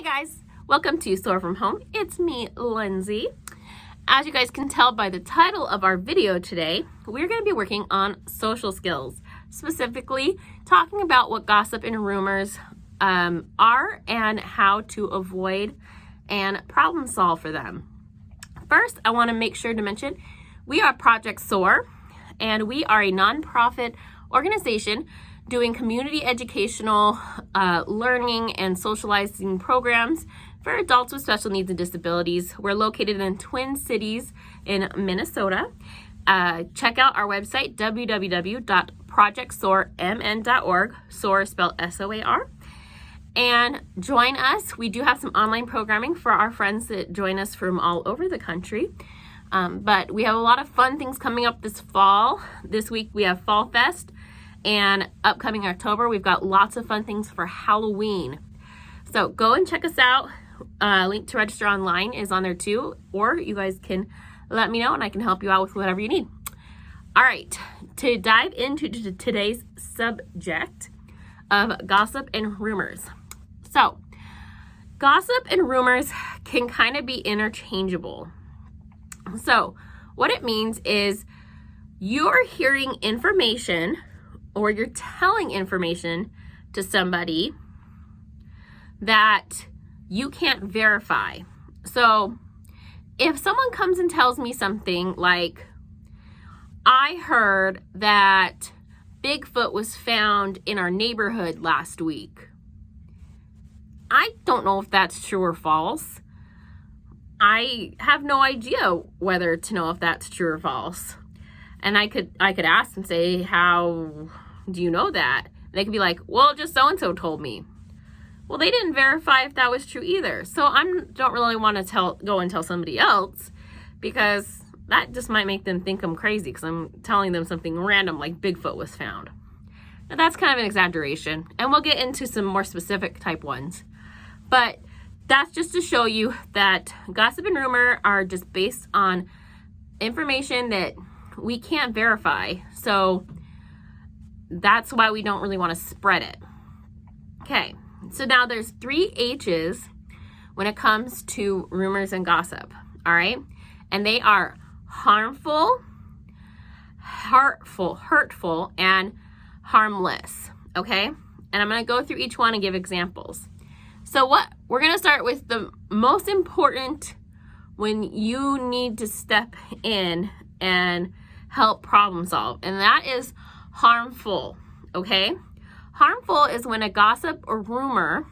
Hi guys, welcome to Soar from Home. It's me, Lindsay. As you guys can tell by the title of our video today, we're going to be working on social skills, specifically talking about what gossip and rumors are and how to avoid and problem solve for them. First, I want to make sure to mention we are Project Soar, and we are a nonprofit organization doing community educational learning and socializing programs for adults with special needs and disabilities. We're located in Twin Cities in Minnesota. Check out our website, www.projectsoarmn.org. Soar is spelled S-O-A-R. And join us. We do have some online programming for our friends that join us from all over the country. But we have a lot of fun things coming up this fall. This week we have Fall Fest. And upcoming October, we've got lots of fun things for Halloween. So go and check us out. Link to register online is on there too. Or you guys can let me know and I can help you out with whatever you need. All right, to dive into today's subject of gossip and rumors. So gossip and rumors can kind of be interchangeable. So what it means is you're hearing information or you're telling information to somebody that you can't verify. So if someone comes and tells me something like, I heard that Bigfoot was found in our neighborhood last week. I don't know if that's true or false. I have no idea whether to know if that's true or false. And I could ask and say, how do you know that? And they could be like, well, just so-and-so told me. Well, they didn't verify if that was true either. So I don't really want to go and tell somebody else, because that just might make them think I'm crazy because I'm telling them something random like Bigfoot was found. Now that's kind of an exaggeration, and we'll get into some more specific type ones. But that's just to show you that gossip and rumor are just based on information that we can't verify. So that's why we don't really want to spread it. Okay, so now there's 3 H's when it comes to rumors and gossip, all right? And they are harmful, hurtful, and harmless, okay? And I'm going to go through each one and give examples. So we're going to start with the most important when you need to step in and help problem solve, and that is harmful, okay? Harmful is when a gossip or rumor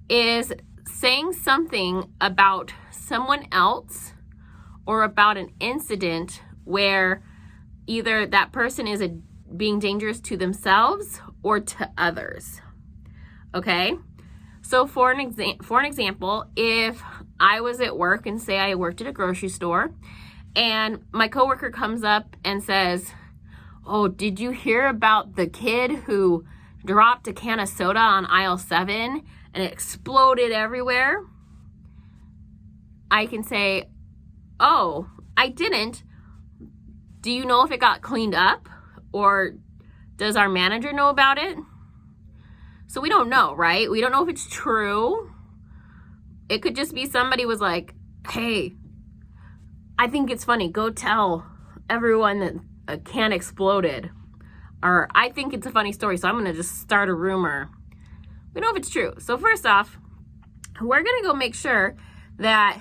is saying something about someone else or about an incident where either that person is being dangerous to themselves or to others, okay? So for an example, if I was at work and say I worked at a grocery store and my coworker comes up and says, oh, did you hear about the kid who dropped a can of soda on aisle 7 and it exploded everywhere? I can say, oh, I didn't. Do you know if it got cleaned up? Or does our manager know about it? So we don't know, right? We don't know if it's true. It could just be somebody was like, hey, I think it's funny. Go tell everyone that a can exploded. Or I think it's a funny story, so I'm going to just start a rumor. We don't know if it's true. So first off, we're going to go make sure that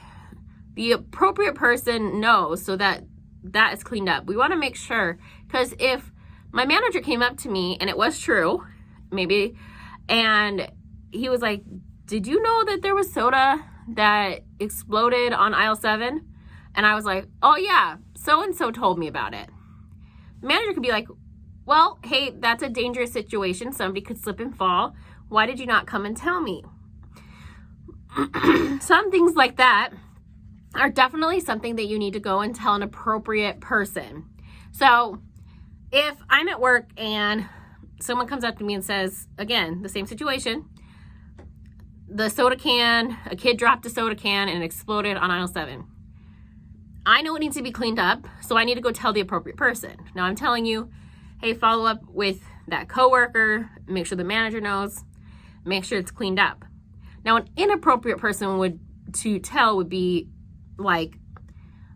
the appropriate person knows so that that is cleaned up. We want to make sure, because if my manager came up to me and it was true, maybe, and he was like, did you know that there was soda that exploded on aisle 7? And I was like, oh yeah, so-and-so told me about it. The manager could be like, well, hey, that's a dangerous situation. Somebody could slip and fall. Why did you not come and tell me? Some things like that are definitely something that you need to go and tell an appropriate person. So if I'm at work and someone comes up to me and says, again, the same situation, the soda can, a kid dropped a soda can and it exploded on aisle 7. I know it needs to be cleaned up, so I need to go tell the appropriate person. Now I'm telling you, hey, follow up with that coworker, make sure the manager knows, make sure it's cleaned up. Now, an inappropriate person to tell would be like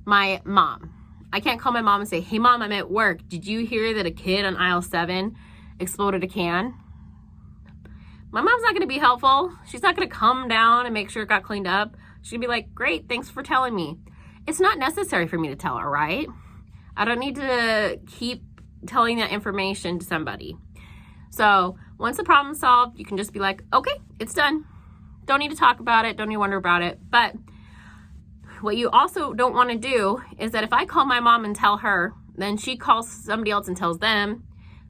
my mom. I can't call my mom and say, hey mom, I'm at work. Did you hear that a kid on aisle 7 exploded a can? My mom's not going to be helpful. She's not going to come down and make sure it got cleaned up. She's going to be like, great, thanks for telling me. It's not necessary for me to tell her, right? I don't need to keep telling that information to somebody. So once the problem's solved, you can just be like, okay, it's done. Don't need to talk about it. Don't need to wonder about it. But what you also don't want to do is that if I call my mom and tell her, then she calls somebody else and tells them,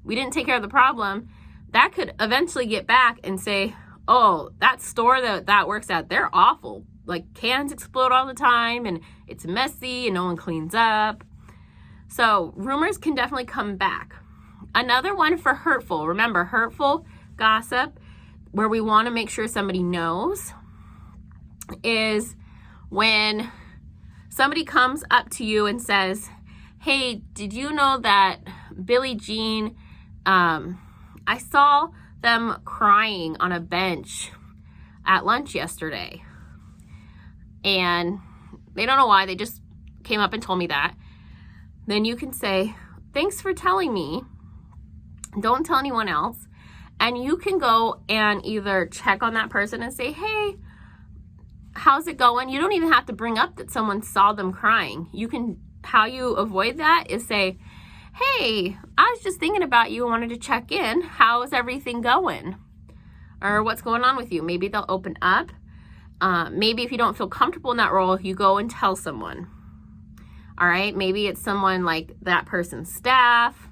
we didn't take care of the problem. That could eventually get back and say, oh, that store that works at, they're awful. Like cans explode all the time and it's messy and no one cleans up. So rumors can definitely come back. Another one for hurtful. Remember, hurtful gossip, where we want to make sure somebody knows, is when somebody comes up to you and says, hey, did you know that Billie Jean, I saw them crying on a bench at lunch yesterday. And they don't know why, they just came up and told me that. Then you can say, thanks for telling me. Don't tell anyone else. And you can go and either check on that person and say, hey, how's it going? You don't even have to bring up that someone saw them crying. How you avoid that is say, hey, I was just thinking about you and wanted to check in. How is everything going? Or what's going on with you? Maybe they'll open up. Maybe if you don't feel comfortable in that role, you go and tell someone. All right, maybe it's someone like that person's staff,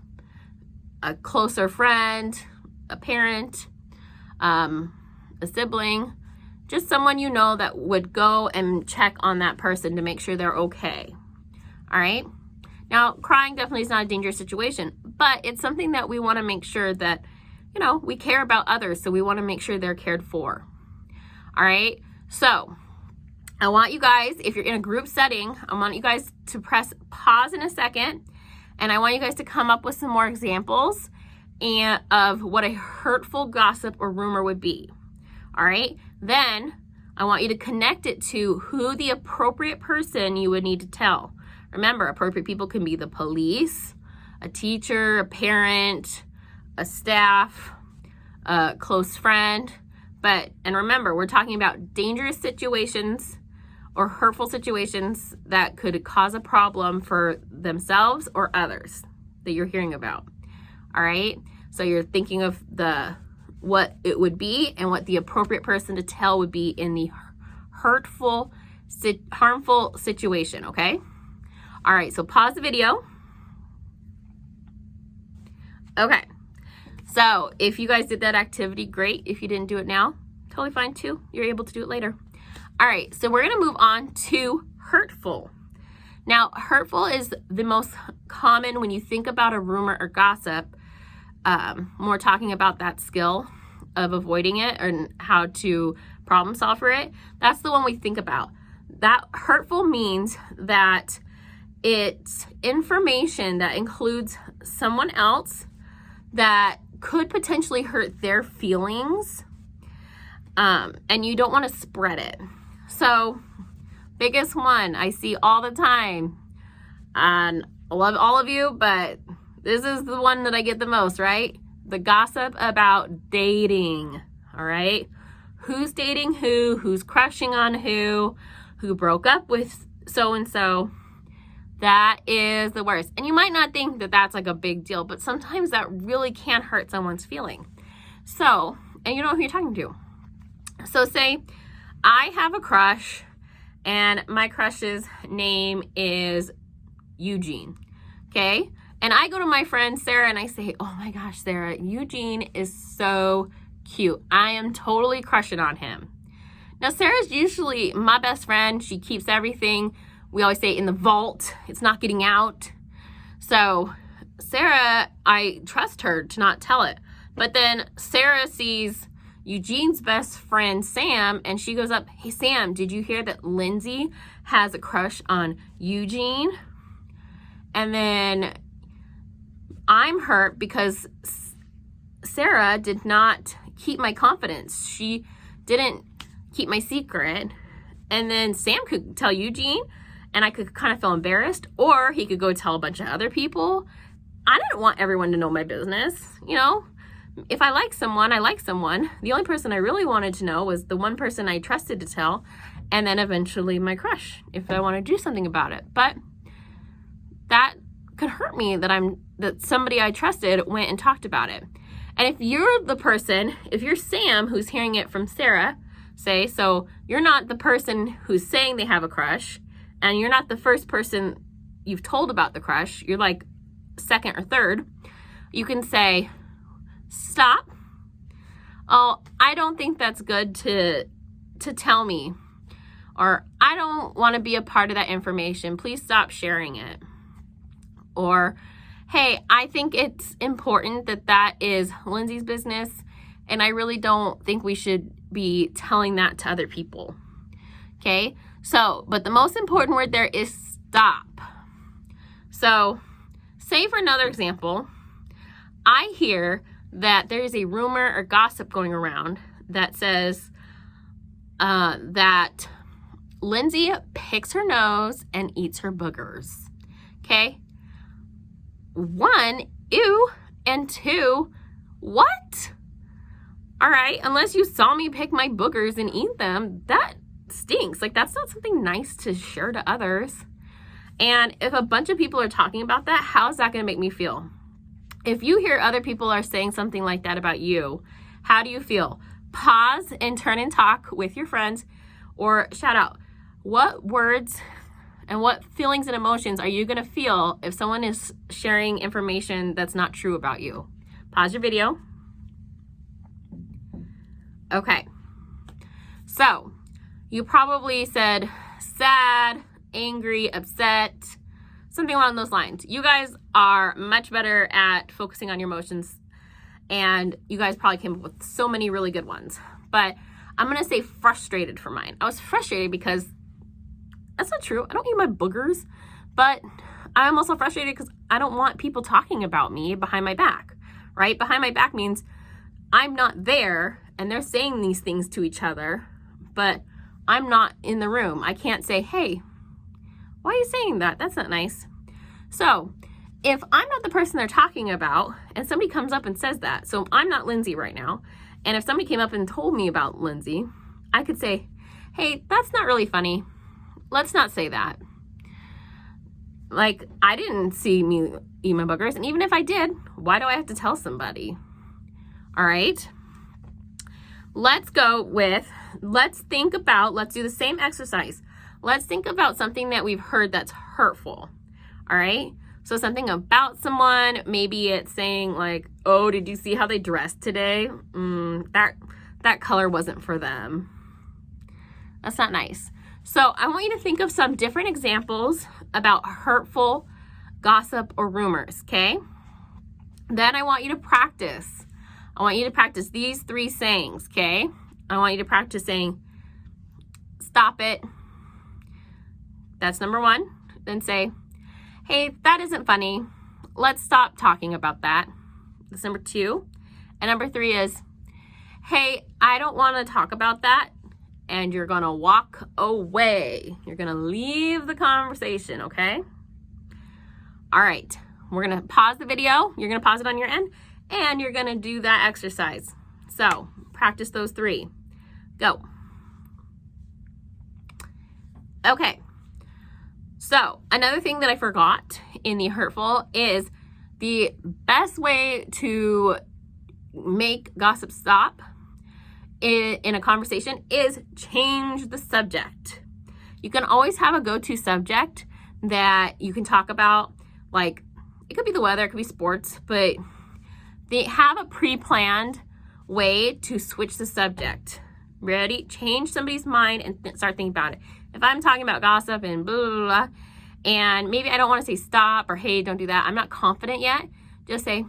a closer friend, a parent, a sibling, just someone you know that would go and check on that person to make sure they're okay. All right. Now, crying definitely is not a dangerous situation, but it's something that we want to make sure that, we care about others. So we want to make sure they're cared for. All right. So I want you guys, if you're in a group setting, I want you guys to press pause in a second. And I want you guys to come up with some more examples of what a hurtful gossip or rumor would be. All right. Then I want you to connect it to who the appropriate person you would need to tell. Remember, appropriate people can be the police, a teacher, a parent, a staff, a close friend. And remember, we're talking about dangerous situations or hurtful situations that could cause a problem for themselves or others that you're hearing about. All right. So you're thinking of what it would be and what the appropriate person to tell would be in the harmful situation. Okay. All right. So pause the video. Okay. So if you guys did that activity, great. If you didn't do it now, totally fine too. You're able to do it later. All right. So we're going to move on to hurtful. Now, hurtful is the most common when you think about a rumor or gossip. When we're talking about that skill of avoiding it and how to problem solve for it, that's the one we think about. That hurtful means that it's information that includes someone else that could potentially hurt their feelings, and you don't want to spread it. So, biggest one I see all the time, and I love all of you, but this is the one that I get the most, right? The gossip about dating, all right? Who's dating who's crushing on who broke up with so-and-so. That is the worst. And you might not think that that's like a big deal, but sometimes that really can hurt someone's feeling. So, and you don't know who you're talking to. So say I have a crush and my crush's name is Eugene, okay? And I go to my friend Sarah and I say, oh my gosh, Sarah, Eugene is so cute. I am totally crushing on him. Now, Sarah's usually my best friend. She keeps everything, we always say, in the vault. It's not getting out. So Sarah, I trust her to not tell it. But then Sarah sees Eugene's best friend, Sam, and she goes up, hey, Sam, did you hear that Lindsay has a crush on Eugene? And then I'm hurt because Sarah did not keep my confidence. She didn't keep my secret, and then Sam could tell Eugene, and I could kind of feel embarrassed, or he could go tell a bunch of other people. I didn't want everyone to know my business, you know? If I like someone, I like someone. The only person I really wanted to know was the one person I trusted to tell, and then eventually my crush, if I want to do something about it. But that could hurt me that somebody I trusted went and talked about it. And if you're the person, if you're Sam who's hearing it from Sarah, say, so you're not the person who's saying they have a crush, and you're not the first person you've told about the crush, you're like second or third, you can say, stop. Oh, I don't think that's good to tell me. Or I don't want to be a part of that information. Please stop sharing it. Or, hey, I think it's important that is Lindsay's business, and I really don't think we should be telling that to other people. Okay? So, but the most important word there is stop. So, say for another example, I hear that there's a rumor or gossip going around that says that Lindsay picks her nose and eats her boogers. Okay? 1, ew, and 2, what? All right, unless you saw me pick my boogers and eat them, that stinks. Like, that's not something nice to share to others. And if a bunch of people are talking about that, how's that going to make me feel? If you hear other people are saying something like that about you, how do you feel? Pause and turn and talk with your friends, or shout out. What words and what feelings and emotions are you going to feel if someone is sharing information that's not true about you? Pause your video. Okay. So, you probably said sad, angry, upset, something along those lines. You guys are much better at focusing on your emotions, and you guys probably came up with so many really good ones. But I'm going to say frustrated for mine. I was frustrated because that's not true. I don't eat my boogers, but I'm also frustrated because I don't want people talking about me behind my back, right? Behind my back means I'm not there and they're saying these things to each other, but I'm not in the room. I can't say, hey, why are you saying that? That's not nice. So if I'm not the person they're talking about and somebody comes up and says that, so I'm not Lindsay right now, and if somebody came up and told me about Lindsay, I could say, hey, that's not really funny. Let's not say that. Like, I didn't see me eat my boogers, and even if I did, why do I have to tell somebody? All right? Let's do the same exercise. Let's think about something that we've heard that's hurtful. All right? So something about someone, maybe it's saying like, oh, did you see how they dressed today? That color wasn't for them. That's not nice. So I want you to think of some different examples about hurtful gossip or rumors, okay? Then I want you to practice. I want you to practice these 3 sayings, okay? I want you to practice saying, stop it. That's number 1. Then say, hey, that isn't funny. Let's stop talking about that. That's number 2. And number 3 is, hey, I don't want to talk about that. And you're going to walk away. You're going to leave the conversation, okay? All right. We're going to pause the video. You're going to pause it on your end. And you're going to do that exercise. So, practice those 3. Go. Okay. So, another thing that I forgot in the hurtful is the best way to make gossip stop in a conversation is change the subject. You can always have a go-to subject that you can talk about. Like, it could be the weather, it could be sports, but they have a pre-planned way to switch the subject. Ready? Change somebody's mind and start thinking about it. If I'm talking about gossip and blah, blah, blah, and maybe I don't want to say stop or hey, don't do that, I'm not confident yet, just say,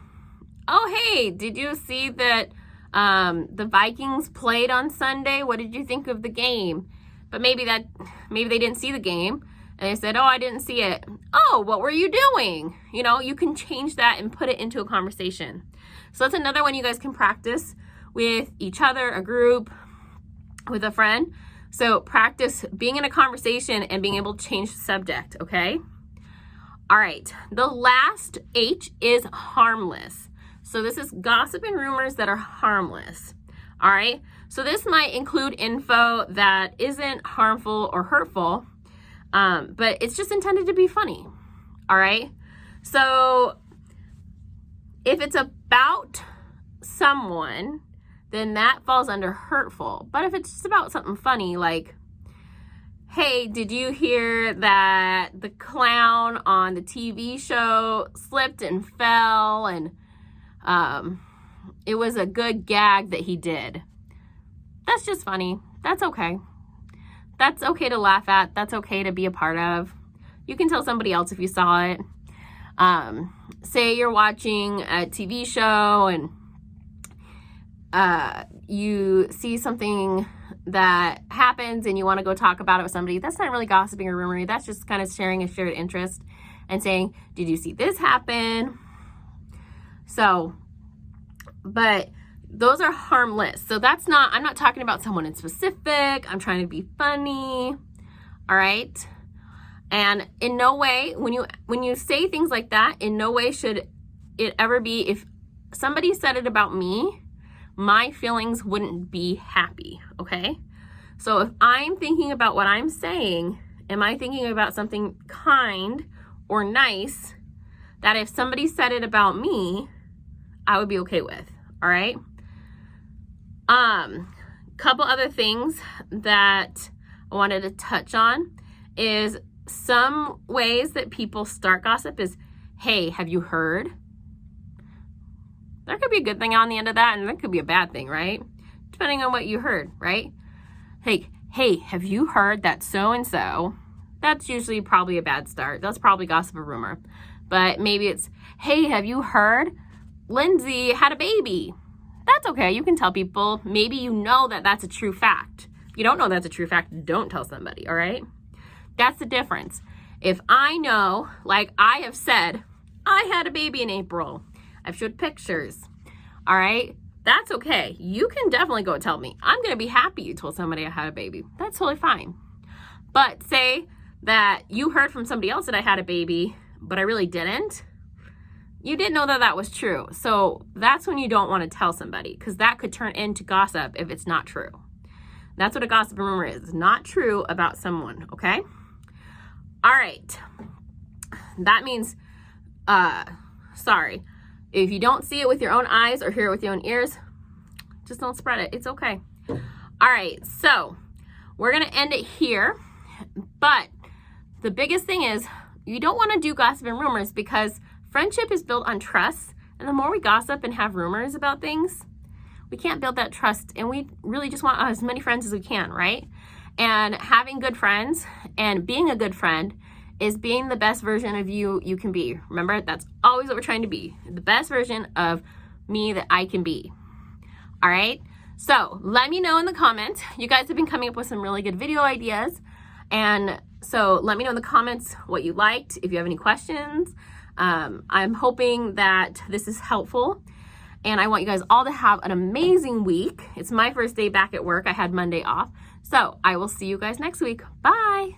oh, hey, did you see that the Vikings played on Sunday? What did you think of the game? But maybe they didn't see the game and they said, oh, I didn't see it. Oh, what were you doing? You know, you can change that and put it into a conversation. So that's another one you guys can practice with each other, a group, with a friend. So practice being in a conversation and being able to change the subject, okay? All right, the last H is harmless. So this is gossip and rumors that are harmless, all right? So this might include info that isn't harmful or hurtful, but it's just intended to be funny, all right? So if it's about someone, then that falls under hurtful. But if it's just about something funny, like, hey, did you hear that the clown on the TV show slipped and fell, and it was a good gag that he did? That's just funny. That's okay. That's okay to laugh at. That's okay to be a part of. You can tell somebody else if you saw it. Say you're watching a TV show and you see something that happens and you want to go talk about it with somebody. That's not really gossiping or rumoring. That's just kind of sharing a shared interest and saying, did you see this happen? So, but those are harmless. So that's not, I'm not talking about someone in specific. I'm trying to be funny. All right. And in no way, when you say things like that, in no way should it ever be, if somebody said it about me, my feelings wouldn't be happy, okay? So if I'm thinking about what I'm saying, am I thinking about something kind or nice that if somebody said it about me, I would be okay with, all right? Couple other things that I wanted to touch on is some ways that people start gossip is, hey, have you heard? There could be a good thing on the end of that, and there could be a bad thing, right? Depending on what you heard, right? Hey, have you heard that so-and-so? That's usually probably a bad start. That's probably gossip or rumor. But maybe it's, hey, have you heard Lindsay had a baby? That's okay. You can tell people. Maybe you know that that's a true fact. If you don't know that's a true fact, don't tell somebody, all right? That's the difference. If I know, like I have said, I had a baby in April. I've showed pictures, all right? That's okay. You can definitely go tell me. I'm going to be happy you told somebody I had a baby. That's totally fine. But say that you heard from somebody else that I had a baby, but I really didn't. You didn't know that that was true. So that's when you don't want to tell somebody, because that could turn into gossip if it's not true. That's what a gossip and rumor is. It's not true about someone, okay? All right. That means, sorry. If you don't see it with your own eyes or hear it with your own ears, just don't spread it. It's okay. All right, so we're going to end it here. But the biggest thing is you don't want to do gossip and rumors, because friendship is built on trust. And the more we gossip and have rumors about things, we can't build that trust. And we really just want as many friends as we can, right? And having good friends and being a good friend is being the best version of you can be. Remember, that's always what we're trying to be. The best version of me that I can be. All right? So let me know in the comments. You guys have been coming up with some really good video ideas. And so let me know in the comments what you liked, if you have any questions. I'm hoping that this is helpful. And I want you guys all to have an amazing week. It's my first day back at work. I had Monday off. So I will see you guys next week. Bye.